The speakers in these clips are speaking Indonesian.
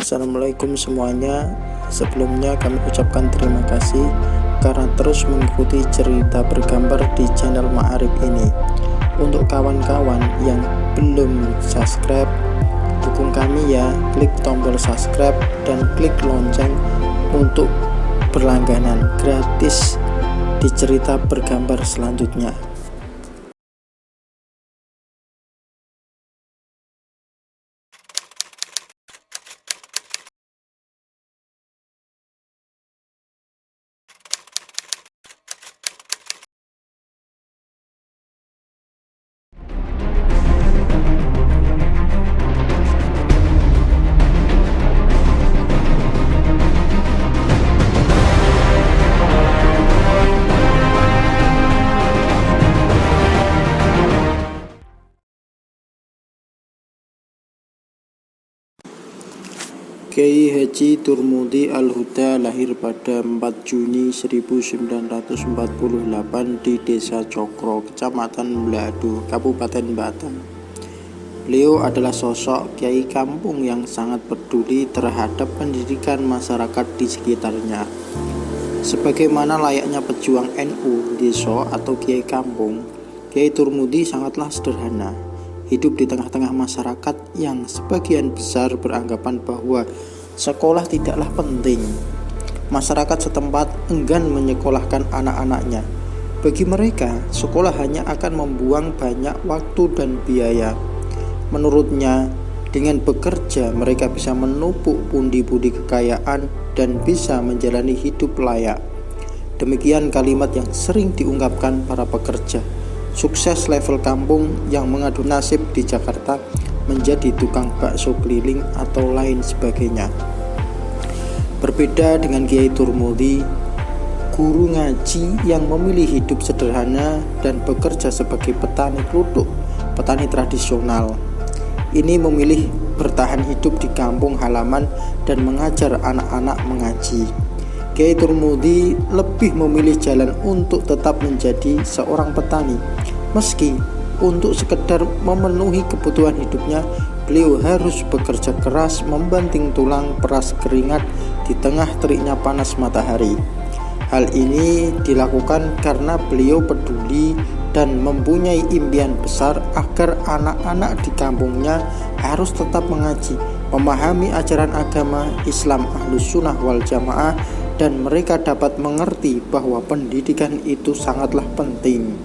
Assalamualaikum semuanya. Sebelumnya kami ucapkan terima kasih karena terus mengikuti cerita bergambar di channel Ma'arif ini. Untuk kawan-kawan yang belum subscribe, dukung kami ya, klik tombol subscribe dan klik lonceng untuk berlangganan gratis di cerita bergambar selanjutnya. Kiai Haji Turmudi Al-Huda lahir pada 4 Juni 1948 di Desa Cokro, Kecamatan Mladu, Kabupaten Batang. Beliau adalah sosok kiai kampung yang sangat peduli terhadap pendidikan masyarakat di sekitarnya. Sebagaimana layaknya pejuang NU desa atau kiai kampung, Kiai Turmudi sangatlah sederhana. Hidup di tengah-tengah masyarakat yang sebagian besar beranggapan bahwa sekolah tidaklah penting. Masyarakat setempat enggan menyekolahkan anak-anaknya. Bagi mereka, sekolah hanya akan membuang banyak waktu dan biaya. Menurutnya, dengan bekerja mereka bisa menupuk pundi-pundi kekayaan dan bisa menjalani hidup layak. Demikian kalimat yang sering diungkapkan para pekerja sukses level kampung yang mengadu nasib di Jakarta menjadi tukang bakso keliling atau lain sebagainya. Berbeda dengan Kiai Turmudi, guru ngaji yang memilih hidup sederhana dan bekerja sebagai petani kelutuk, petani tradisional. Ini memilih bertahan hidup di kampung halaman dan mengajar anak-anak mengaji. Kiai Turmudi lebih memilih jalan untuk tetap menjadi seorang petani. Meski untuk sekedar memenuhi kebutuhan hidupnya, beliau harus bekerja keras membanting tulang peras keringat di tengah teriknya panas matahari. Hal ini dilakukan karena beliau peduli dan mempunyai impian besar agar anak-anak di kampungnya harus tetap mengaji, memahami ajaran agama Islam Ahlus Sunnah wal Jamaah, dan mereka dapat mengerti bahwa pendidikan itu sangatlah penting.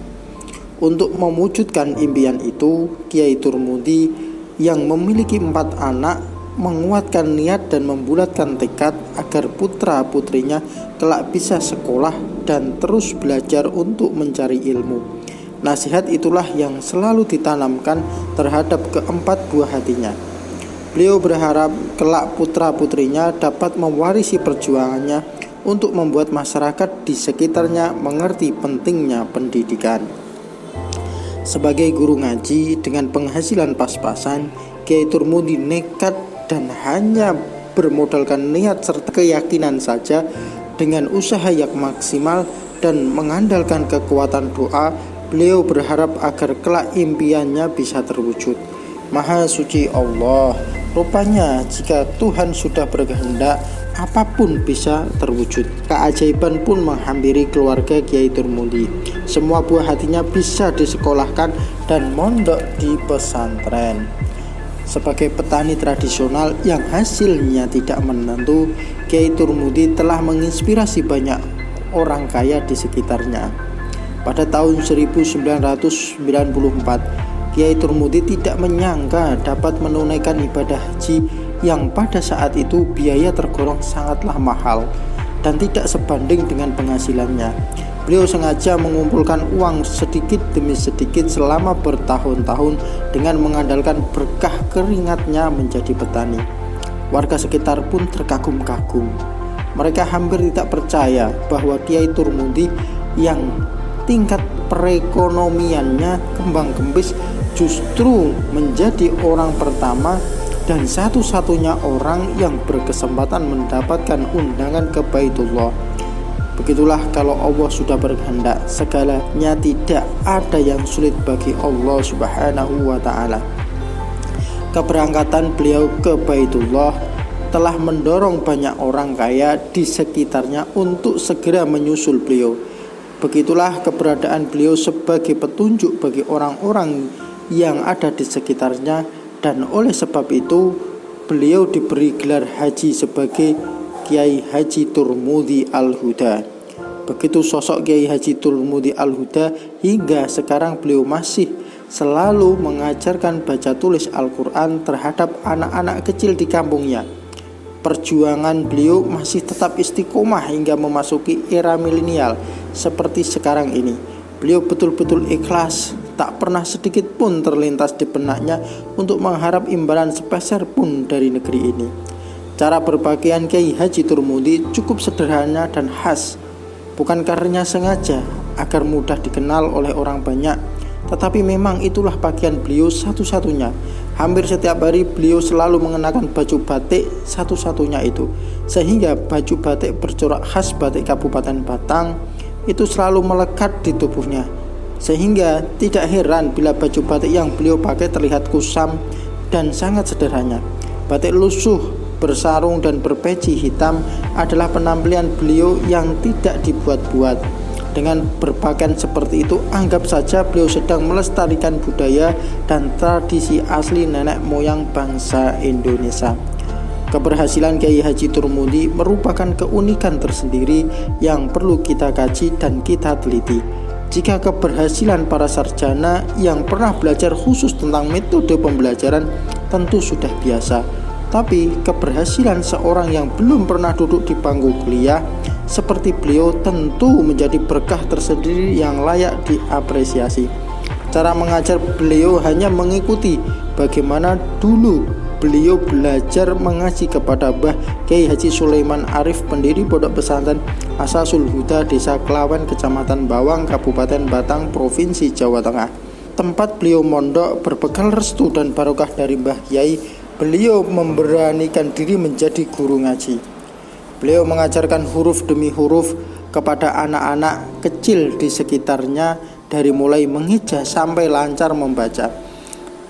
Untuk mewujudkan impian itu, Kiai Turmudi yang memiliki 4 anak menguatkan niat dan membulatkan tekad agar putra-putrinya kelak bisa sekolah dan terus belajar untuk mencari ilmu. Nasihat itulah yang selalu ditanamkan terhadap keempat buah hatinya. Beliau berharap kelak putra-putrinya dapat mewarisi perjuangannya untuk membuat masyarakat di sekitarnya mengerti pentingnya pendidikan. Sebagai guru ngaji dengan penghasilan pas-pasan, Kiai Turmudi nekat dan hanya bermodalkan niat serta keyakinan saja. Dengan usaha yang maksimal dan mengandalkan kekuatan doa, beliau berharap agar kelak impiannya bisa terwujud. Maha suci Allah, rupanya jika Tuhan sudah berkehendak, apapun bisa terwujud. Keajaiban pun menghampiri keluarga Kiai Turmudi. Semua buah hatinya bisa disekolahkan dan mondok di pesantren. Sebagai petani tradisional yang hasilnya tidak menentu, Kiai Turmudi telah menginspirasi banyak orang kaya di sekitarnya. Pada tahun 1994, Kiai Turmudi tidak menyangka dapat menunaikan ibadah haji yang pada saat itu biaya tergolong sangatlah mahal dan tidak sebanding dengan penghasilannya. Beliau sengaja mengumpulkan uang sedikit demi sedikit selama bertahun-tahun dengan mengandalkan berkah keringatnya menjadi petani. Warga sekitar pun terkagum-kagum. Mereka hampir tidak percaya bahwa Kiai Turmudi yang tingkat perekonomiannya kembang kempis justru menjadi orang pertama dan satu-satunya orang yang berkesempatan mendapatkan undangan ke Baitullah. Begitulah kalau Allah sudah berkehendak, segalanya tidak ada yang sulit bagi Allah Subhanahu wa ta'ala. Keberangkatan beliau ke Baitullah telah mendorong banyak orang kaya di sekitarnya untuk segera menyusul beliau. Begitulah keberadaan beliau sebagai petunjuk bagi orang-orang yang ada di sekitarnya, dan oleh sebab itu beliau diberi gelar haji sebagai Kiai Haji Turmudi Al-Huda. Begitu sosok Kiai Haji Turmudi Al-Huda, hingga sekarang beliau masih selalu mengajarkan baca tulis Al-Quran terhadap anak-anak kecil di kampungnya. Perjuangan beliau masih tetap istiqomah hingga memasuki era milenial seperti sekarang ini. Beliau betul-betul ikhlas, tak pernah sedikit pun terlintas di benaknya untuk mengharap imbalan sepeser pun dari negeri ini. Cara berpakaian Kiai Haji Turmudi cukup sederhana dan khas, bukan karena sengaja agar mudah dikenal oleh orang banyak, tetapi memang itulah pakaian beliau satu-satunya. Hampir setiap hari beliau selalu mengenakan baju batik satu-satunya itu, sehingga baju batik bercorak khas batik Kabupaten Batang itu selalu melekat di tubuhnya. Sehingga tidak heran bila baju batik yang beliau pakai terlihat kusam dan sangat sederhana. Batik lusuh, bersarung dan berpeci hitam adalah penampilan beliau yang tidak dibuat-buat. Dengan berpakaian seperti itu, anggap saja beliau sedang melestarikan budaya dan tradisi asli nenek moyang bangsa Indonesia. Keberhasilan Kiai Haji Turmudi merupakan keunikan tersendiri yang perlu kita kaji dan kita teliti. Jika keberhasilan para sarjana yang pernah belajar khusus tentang metode pembelajaran tentu sudah biasa, tapi keberhasilan seorang yang belum pernah duduk di bangku kuliah seperti beliau tentu menjadi berkah tersendiri yang layak diapresiasi. Cara mengajar beliau hanya mengikuti bagaimana dulu beliau belajar mengaji kepada Mbah Kiai Haji Sulaiman Arif, pendiri Pondok Pesantren Asasul Huda, Desa Klawen, Kecamatan Bawang, Kabupaten Batang, Provinsi Jawa Tengah. Tempat beliau mondok berbekal restu dan barokah dari Mbah Kiai, beliau memberanikan diri menjadi guru ngaji. Beliau mengajarkan huruf demi huruf kepada anak-anak kecil di sekitarnya, dari mulai menghijah sampai lancar membaca.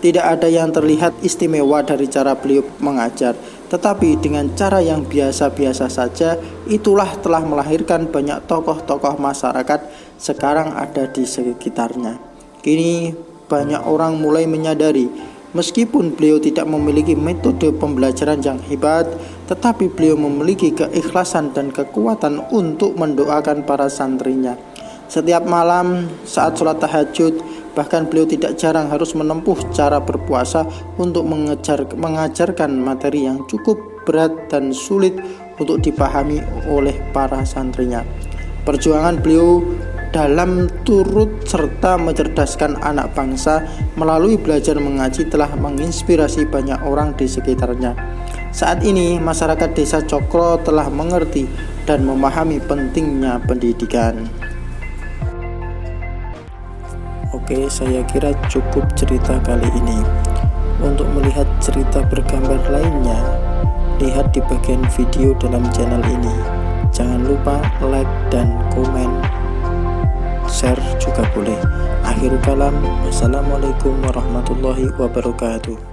Tidak ada yang terlihat istimewa dari cara beliau mengajar, tetapi dengan cara yang biasa-biasa saja, itulah telah melahirkan banyak tokoh-tokoh masyarakat sekarang ada di sekitarnya. Kini banyak orang mulai menyadari, meskipun beliau tidak memiliki metode pembelajaran yang hebat, tetapi beliau memiliki keikhlasan dan kekuatan untuk mendoakan para santrinya. Setiap malam saat sholat tahajud, bahkan beliau tidak jarang harus menempuh cara berpuasa untuk mengajarkan materi yang cukup berat dan sulit untuk dipahami oleh para santrinya. Perjuangan beliau dalam turut serta mencerdaskan anak bangsa melalui belajar mengaji telah menginspirasi banyak orang di sekitarnya. Saat ini masyarakat Desa Cokro telah mengerti dan memahami pentingnya pendidikan. Oke, saya kira cukup cerita kali ini. Untuk melihat cerita bergambar lainnya, lihat di bagian video dalam channel ini. Jangan lupa like dan komen, share juga boleh. Akhirul kalam, wassalamualaikum warahmatullahi wabarakatuh.